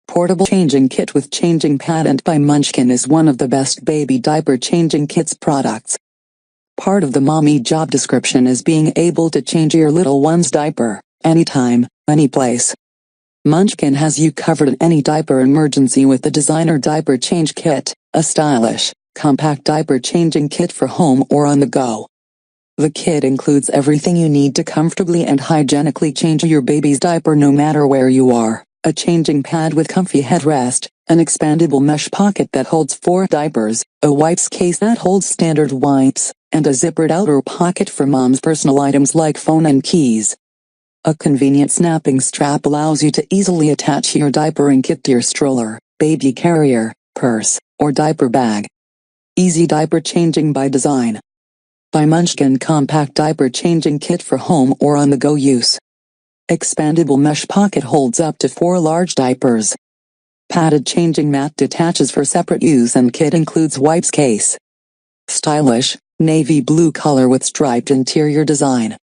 Portable changing kit with changing pad and by Munchkin is one of the best baby diaper changing kits products. Part of the mommy job description is being able to change your little one's diaper, anytime, anyplace. Munchkin has you covered in any diaper emergency with the Designer Diaper Change Kit, a stylish, compact diaper changing kit for home or on the go. The kit includes everything you need to comfortably and hygienically change your baby's diaper no matter where you are. A changing pad with comfy headrest, an expandable mesh pocket that holds 4 diapers, a wipes case that holds standard wipes, and a zippered outer pocket for mom's personal items like phone and keys. A convenient snapping strap allows you to easily attach your diapering kit to your stroller, baby carrier, purse, or diaper bag. Easy diaper changing by design. By Munchkin compact diaper changing kit for home or on-the-go use. Expandable mesh pocket holds up to 4 large diapers. Padded changing mat detaches for separate use and kit includes wipes case. Stylish, navy blue color with striped interior design.